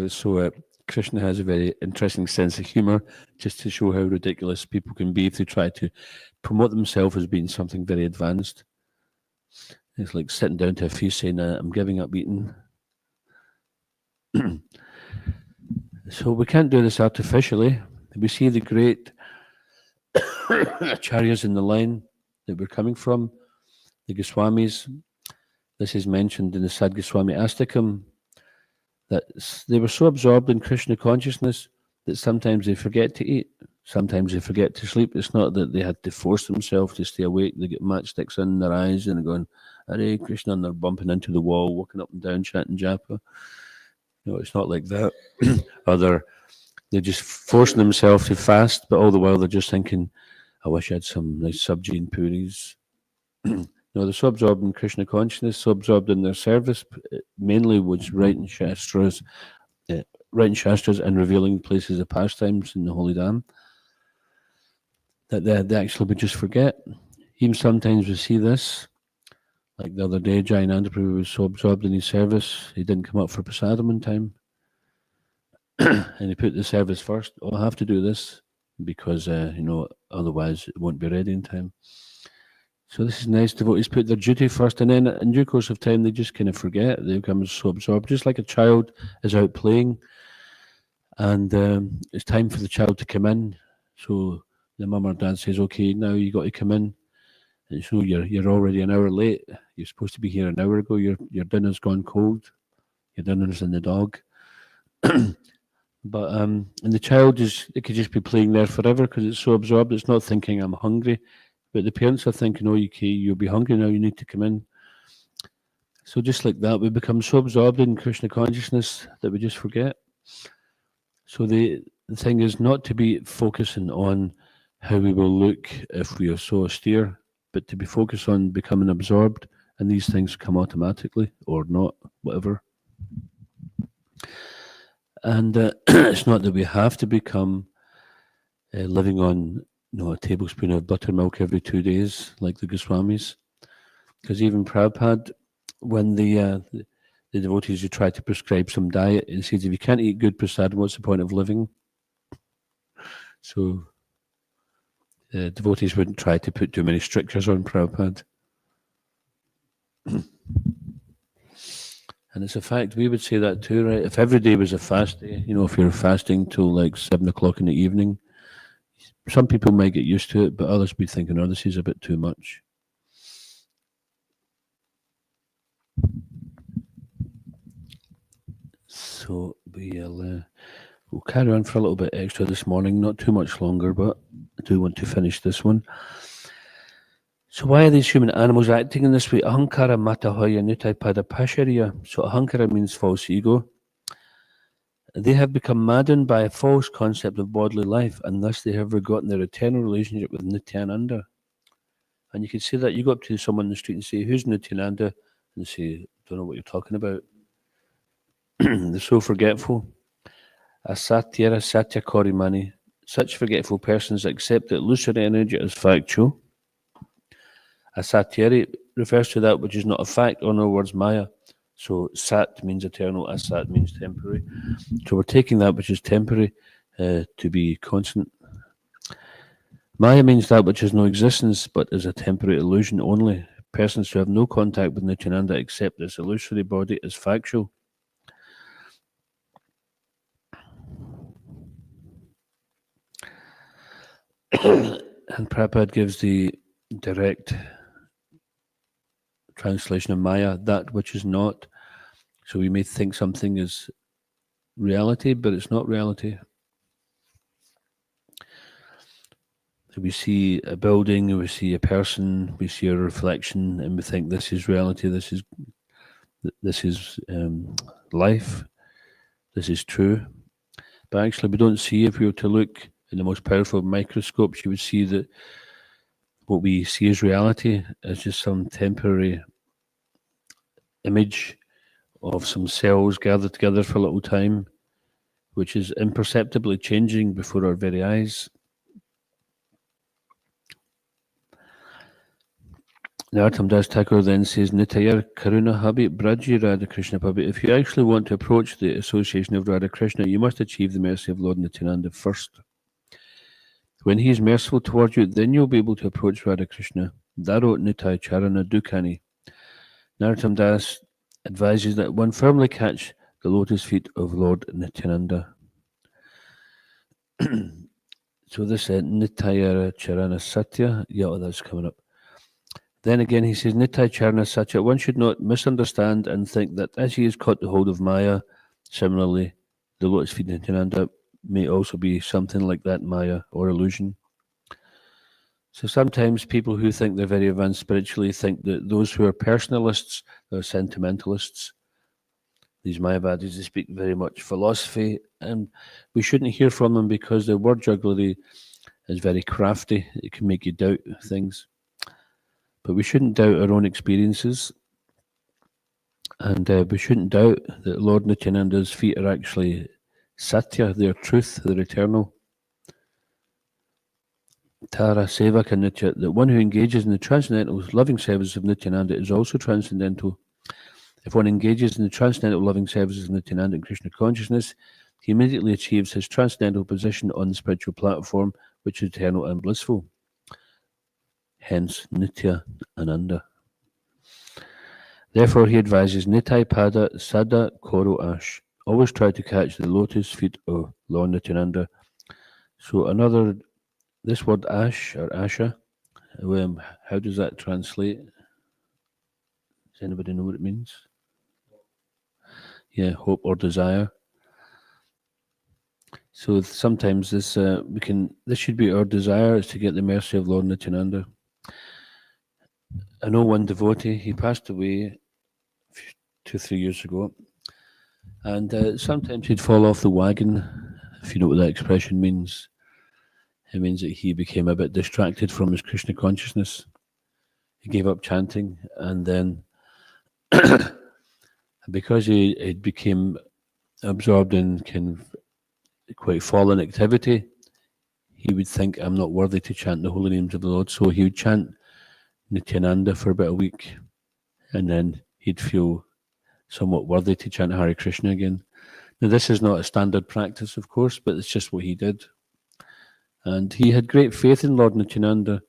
So Krishna has a very interesting sense of humor, just to show how ridiculous people can be if they try to promote themselves as being something very advanced. It's like sitting down to a feast saying, I'm giving up eating. So we can't do this artificially. We see the great acharyas in the line that we're coming from, the Goswamis. This is mentioned in the Sad Goswami Astakam, that they were so absorbed in Krishna consciousness that sometimes they forget to eat, sometimes they forget to sleep. It's not that they had to force themselves to stay awake. They get matchsticks in their eyes and they're going, Hare Krishna, and they're bumping into the wall, walking up and down, chanting japa. No, it's not like that. Or they're just forcing themselves to fast, but all the while they're just thinking, I wish I had some nice sabji and puris. No, they're so absorbed in Krishna consciousness, so absorbed in their service, mainly was writing shastras and revealing places of pastimes in the Holy Dham, that they actually would just forget. Even sometimes we see this, like the other day, Nityananda Prabhu was so absorbed in his service, he didn't come up for prasadam in time. And he put the service first. Oh, I have to do this because, otherwise it won't be ready in time. So this is nice. Devotees put their duty first, and then in due course of time, they just kind of forget. They become so absorbed, just like a child is out playing, and it's time for the child to come in. So the mum or dad says, "Okay, now you got to come in." And so you're already an hour late. You're supposed to be here an hour ago. Your dinner's gone cold. Your dinner's in the dog. But and the child it could just be playing there forever because it's so absorbed. It's not thinking I'm hungry. But the parents are thinking, oh, you'll be hungry now, you need to come in. So just like that, we become so absorbed in Krishna consciousness that we just forget. So the thing is not to be focusing on how we will look if we are so austere, but to be focused on becoming absorbed, and these things come automatically or not, whatever. And it's not that we have to become living on a tablespoon of buttermilk every 2 days, like the Goswamis. Because even Prabhupada, when the devotees who try to prescribe some diet, he says, if you can't eat good prasadam, what's the point of living? So devotees wouldn't try to put too many strictures on Prabhupada. And it's a fact, we would say that too, right? If every day was a fast day, if you're fasting till like 7 o'clock in the evening, some people might get used to it, but others be thinking, oh, this is a bit too much. So we'll carry on for a little bit extra this morning, not too much longer, but I do want to finish this one. So why are these human animals acting in this way? Ahankara matahoya nitaipada pashariya. So ahankara means false ego. They have become maddened by a false concept of bodily life, and thus they have forgotten their eternal relationship with Nityananda. And you can say that. You go up to someone in the street and say, who's Nityananda? And they say, don't know what you're talking about. They're so forgetful. Asatyara satya korimani. Such forgetful persons accept that illusory energy as factual. Asatyari refers to that which is not a fact, or in other words, maya. So sat means eternal, asat means temporary. So we're taking that which is temporary to be constant. Maya means that which has no existence but is a temporary illusion only. Persons who have no contact with Nityananda accept this illusory body as factual. And Prabhupada gives the direct translation of Maya, that which is not. So we may think something is reality, but it's not reality. So we see a building, we see a person, we see a reflection, and we think this is reality, this is life, this is true. But actually we don't see, if we were to look in the most powerful microscopes, you would see that what we see as reality is just some temporary image of some cells gathered together for a little time, which is imperceptibly changing before our very eyes. Narottam Das Thakur then says, Nitayar Karuna Habi Braji Radha Krishna Pabi. If you actually want to approach the association of Radha Krishna, you must achieve the mercy of Lord Nityananda first. When he is merciful towards you, then you'll be able to approach Radha Krishna. Daro Nitai Charana Dukani. Narottam Das advises that one firmly catch the lotus feet of Lord Nityananda. So this Nitya Charana Satya, that's coming up. Then again, he says, Nitya Charana Satya, one should not misunderstand and think that as he has caught the hold of Maya, similarly, the lotus feet of Nityananda may also be something like that Maya or illusion. So sometimes people who think they're very advanced spiritually think that those who are personalists, they're sentimentalists. These Mayavadis, they speak very much philosophy, and we shouldn't hear from them because their word jugglery is very crafty. It can make you doubt things. But we shouldn't doubt our own experiences, and we shouldn't doubt that Lord Nityananda's feet are actually Satya, they're truth, they're eternal. Tara Sevaka Nitya, that one who engages in the transcendental loving service of Nityananda is also transcendental. If one engages in the transcendental loving services of Nityananda and Krishna consciousness, he immediately achieves his transcendental position on the spiritual platform, which is eternal and blissful. Hence, Nityananda. Therefore, he advises Nitai Pada Sada Koro Ash. Always try to catch the lotus feet of Lord Nityananda. So this word Ash or Asha, how does that translate? Does anybody know what it means? Yeah, hope or desire. So sometimes this should be our desire, is to get the mercy of Lord Nityananda. I know one devotee, he passed away 2-3 years ago, and sometimes he'd fall off the wagon, if you know what that expression means. It means that he became a bit distracted from his Krishna consciousness. He gave up chanting, and then because he became absorbed in kind of quite fallen activity, he would think, I'm not worthy to chant the holy names of the Lord. So he would chant Nityananda for about a week, and then he'd feel somewhat worthy to chant Hare Krishna again. Now, this is not a standard practice, of course, but it's just what he did. And he had great faith in Lord Nityananda.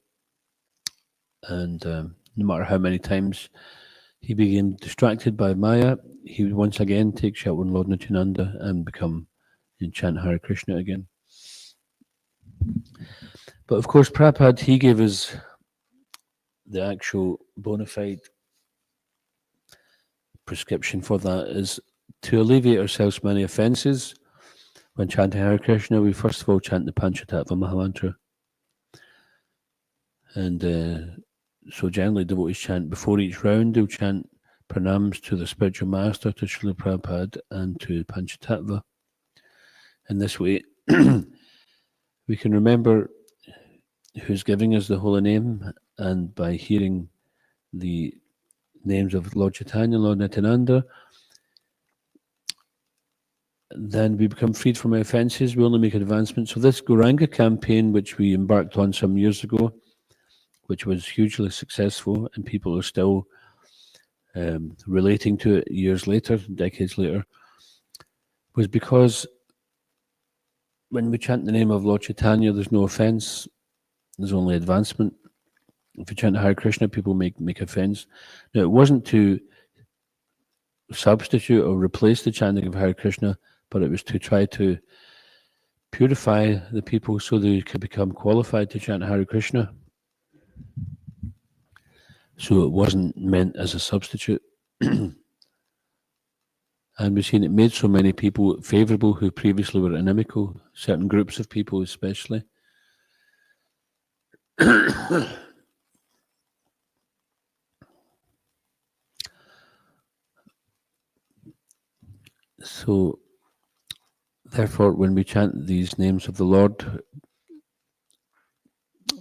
And no matter how many times he became distracted by Maya, he would once again take shelter in Lord Nityananda and become and chant Hare Krishna again. But of course, Prabhupada, he gave us the actual bona fide prescription for that is to alleviate ourselves many offences. When chanting Hare Krishna, we first of all chant the Panchatattva Mahamantra. And so generally devotees chant before each round, they'll chant pranams to the spiritual master, to Srila Prabhupada, and to Panchatattva. In this way, we can remember who's giving us the holy name, and by hearing the names of Lord Chaitanya, Lord Nityananda, then we become freed from our offences, we only make advancements. So this Gauranga campaign, which we embarked on some years ago, which was hugely successful, and people are still relating to it years later, decades later, was because when we chant the name of Lord Chaitanya, there's no offence, there's only advancement. If you chant Hare Krishna, people make offence. Now, it wasn't to substitute or replace the chanting of Hare Krishna, but it was to try to purify the people so they could become qualified to chant Hare Krishna. So it wasn't meant as a substitute. And we've seen it made so many people favourable who previously were inimical, certain groups of people especially. So, therefore, when we chant these names of the Lord,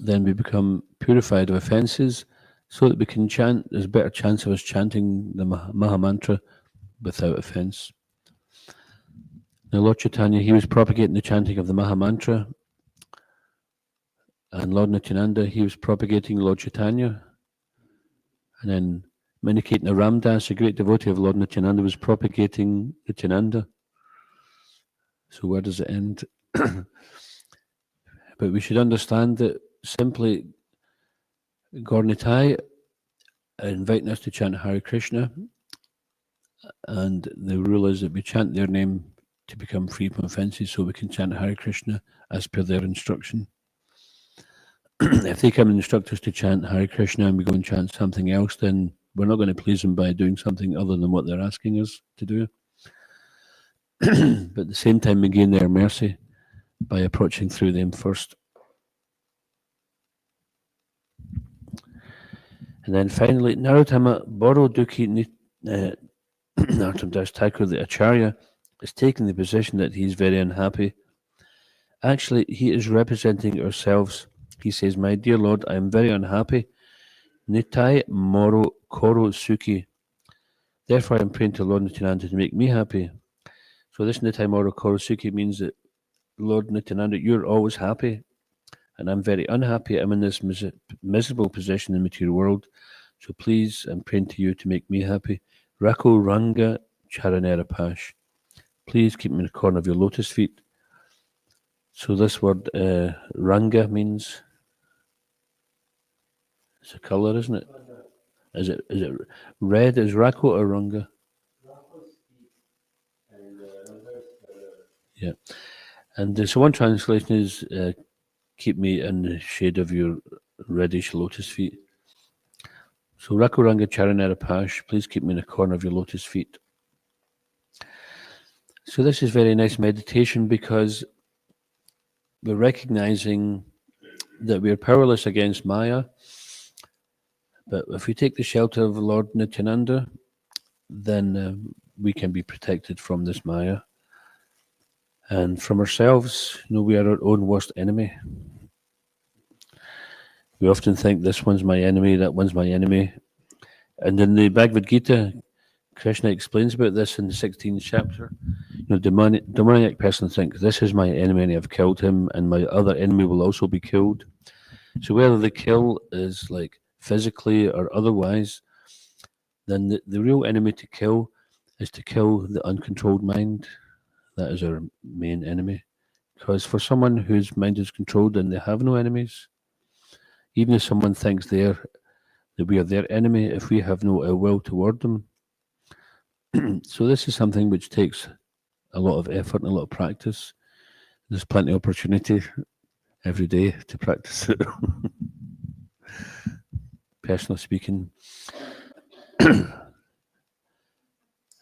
then we become purified of offences so that we can chant. There's a better chance of us chanting the Mahamantra without offence. Now, Lord Chaitanya, he was propagating the chanting of the Mahamantra, and Lord Nityananda, he was propagating Lord Chaitanya, and then Maniketna Ramdas, a great devotee of Lord Nityananda, was propagating Nityananda. So where does it end? But we should understand that simply Gaur Nitai inviting us to chant Hare Krishna, and the rule is that we chant their name to become free from offences, so we can chant Hare Krishna as per their instruction. If they come and instruct us to chant Hare Krishna and we go and chant something else, then we're not going to please them by doing something other than what they're asking us to do. But at the same time, we gain their mercy by approaching through them first. And then finally, Narottama Boro Duki Narottam Das Thakur, the Acharya, is taking the position that he's very unhappy. Actually, he is representing ourselves. He says, "My dear Lord, I am very unhappy. Nitai Moro Koro Suki. Therefore, I am praying to Lord Nityananda to make me happy." So this Nitai Moro Koro Suki means that, Lord Nityananda, you're always happy, and I'm very unhappy. I'm in this miserable position in the material world. So please, I'm praying to you to make me happy. Rako Ranga Charanera Pash. Please keep me in the corner of your lotus feet. So this word Ranga means, it's a colour, isn't it? Is it red? Is Rako or Ranga? Yeah. And so one translation is keep me in the shade of your reddish lotus feet. So Rakuranga Charanera Pash, please keep me in the corner of your lotus feet. So this is very nice meditation because we're recognizing that we're powerless against Maya, but if we take the shelter of Lord Nityananda, then we can be protected from this Maya. And from ourselves, we are our own worst enemy. We often think this one's my enemy, that one's my enemy. And in the Bhagavad Gita, Krishna explains about this in the 16th chapter. Demoniac person thinks, this is my enemy and I've killed him, and my other enemy will also be killed. So whether the kill is like physically or otherwise, then the real enemy to kill is to kill the uncontrolled mind. That is our main enemy. Because for someone whose mind is controlled and they have no enemies, even if someone thinks that we are their enemy, if we have no ill will toward them. So this is something which takes a lot of effort and a lot of practice. There's plenty of opportunity every day to practice it. Personally speaking.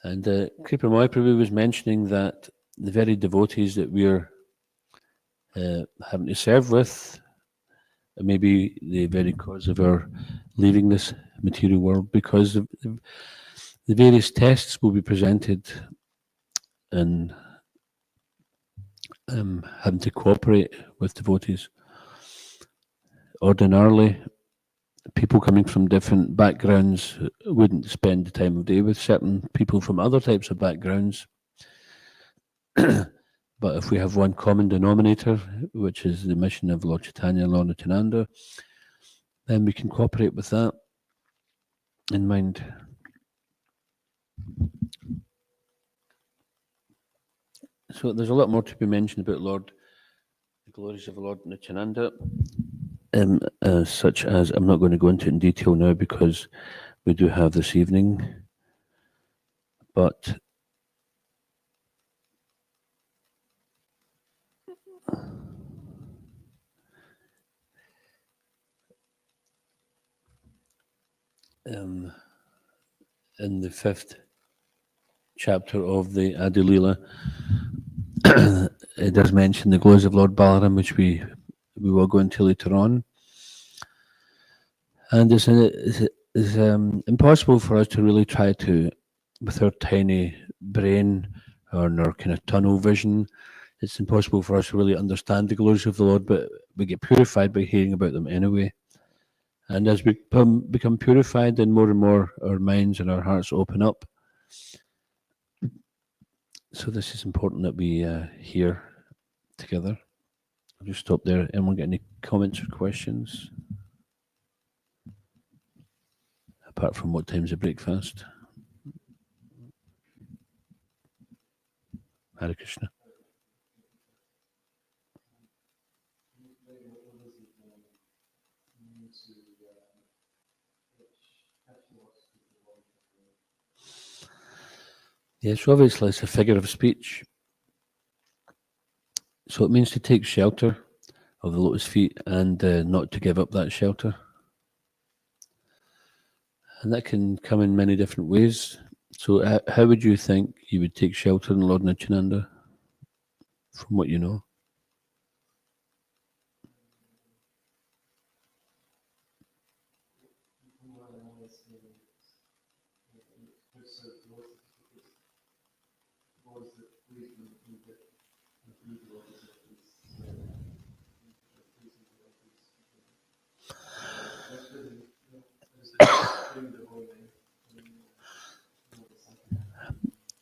And Kripa Mahaprabhu was mentioning that the very devotees that we're having to serve with may be the very cause of our leaving this material world, because of the various tests will be presented and having to cooperate with devotees. Ordinarily, people coming from different backgrounds wouldn't spend the time of day with certain people from other types of backgrounds. But if we have one common denominator, which is the mission of Lord Chaitanya and Lord Nityananda, then we can cooperate with that in mind. So there's a lot more to be mentioned about the glories of Lord Nityananda, such as, I'm not going to go into it in detail now because we do have this evening, but in the 5th chapter of the Adi Leela, it does mention the glories of Lord Balaram, which we will go into later on. And it's impossible for us to really try to, with our tiny brain or our kind of tunnel vision, it's impossible for us to really understand the glories of the Lord, but we get purified by hearing about them anyway. And as we become purified, then more and more our minds and our hearts open up. So this is important that we hear together. I'll just stop there. Anyone got any comments or questions? Apart from what time's the breakfast? Hare Krishna. Yes, obviously it's a figure of speech. So it means to take shelter of the lotus feet and not to give up that shelter. And that can come in many different ways. So how would you think you would take shelter in Lord Nityananda, from what you know?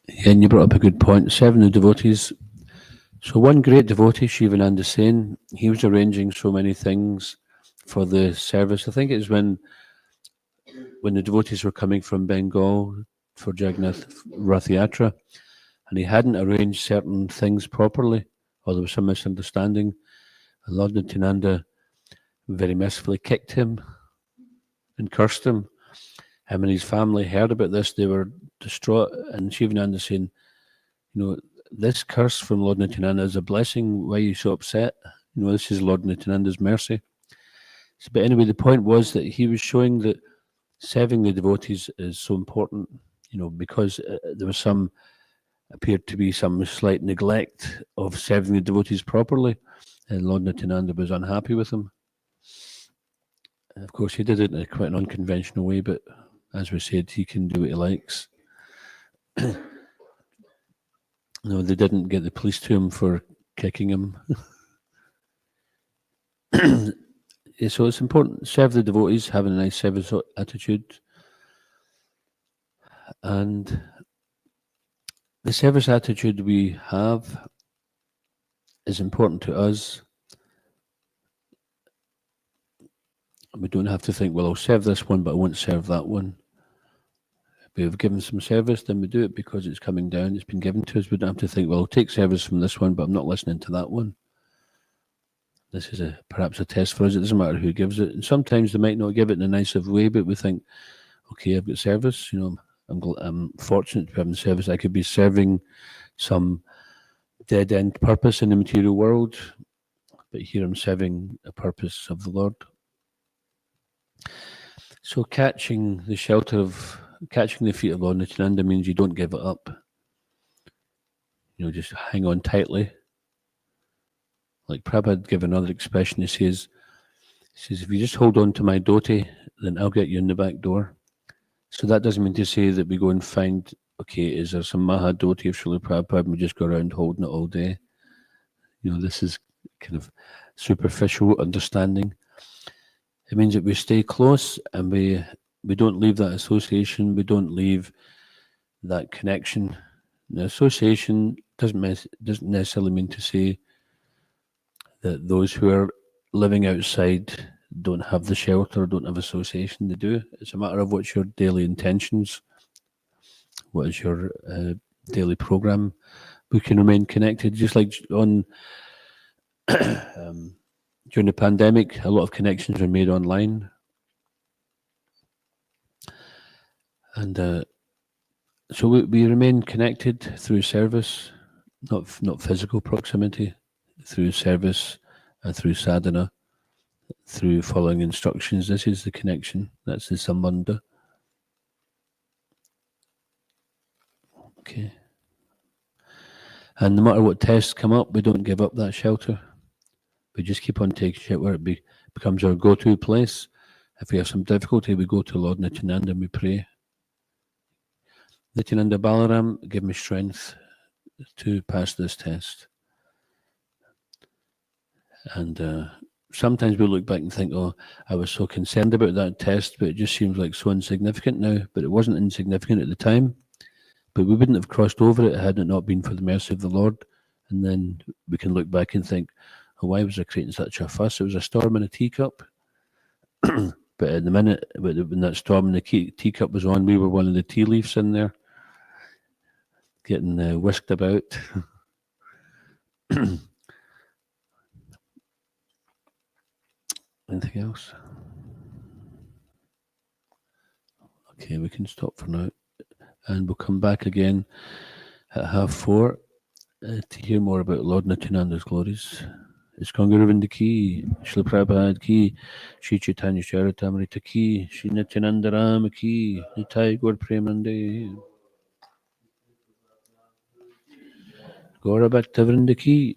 Yeah, and you brought up a good point. 7 of the devotees. So one great devotee, Shivananda Sen, he was arranging so many things for the service. I think it was when the devotees were coming from Bengal for Jagannath Rath Yatra, and he hadn't arranged certain things properly, or there was some misunderstanding. And Lord Nityananda very mercifully kicked him and cursed him. Him and his family heard about this, they were distraught, and Shivananda saying, this curse from Lord Nityananda is a blessing. Why are you so upset? This is Lord Nityananda's mercy. So, but anyway, the point was that he was showing that serving the devotees is so important, because there was appeared to be some slight neglect of serving the devotees properly, and Lord Nityananda was unhappy with him. And of course, he did it in quite an unconventional way, but as we said, he can do what he likes. No, they didn't get the police to him for kicking him. Yeah, so it's important. Serve the devotees, having a nice service attitude. And the service attitude we have is important to us. We don't have to think, well, I'll serve this one, but I won't serve that one. If we've given some service, then we do it because it's coming down, it's been given to us. We don't have to think, well, I'll take service from this one, but I'm not listening to that one. This is perhaps a test for us. It doesn't matter who gives it. And sometimes they might not give it in a nice way, but we think, okay, I've got service. I'm fortunate to be having service. I could be serving some dead end purpose in the material world, but here I'm serving a purpose of the Lord. So catching the feet of Lord Nityananda means you don't give it up. Just hang on tightly. Like Prabhupada gave another expression, he says, if you just hold on to my dhoti, then I'll get you in the back door. So that doesn't mean to say that we go and find, okay, is there some Maha dhoti of Srila Prabhupada and we just go around holding it all day? This is kind of superficial understanding. It means that we stay close and we don't leave that association, we don't leave that connection. The association doesn't necessarily mean to say that those who are living outside don't have the shelter, don't have association. They do. It's a matter of what's your daily intentions, what is your daily program. We can remain connected, just like on during the pandemic, a lot of connections were made online, and so we remain connected through service, not physical proximity, through service and through sadhana, through following instructions. This is the connection. That's the sambandha. Okay. And no matter what tests come up, we don't give up that shelter. We just keep on taking shelter where it becomes our go-to place. If we have some difficulty, we go to Lord Nityananda and we pray. Nityananda Balaram, give me strength to pass this test. And sometimes we look back and think, oh, I was so concerned about that test, but it just seems like so insignificant now. But it wasn't insignificant at the time. But we wouldn't have crossed over it had it not been for the mercy of the Lord. And then we can look back and think, oh, why was I creating such a fuss? It was a storm in a teacup. But at the minute, when that storm in the teacup was on, we were one of the tea leaves in there, getting whisked about. Anything else? Okay, we can stop for now. and we'll come back again at 4:30 to hear more about Lord Nityananda's glories. Iskon Guruvinda Ki, Srila Prabhupada Ki, Shri Chaitanya Charitamrita Ki, Shri Nityananda Rama Ki, Nitai Gaur Premanande, Gaura Bhaktavrinda Ki.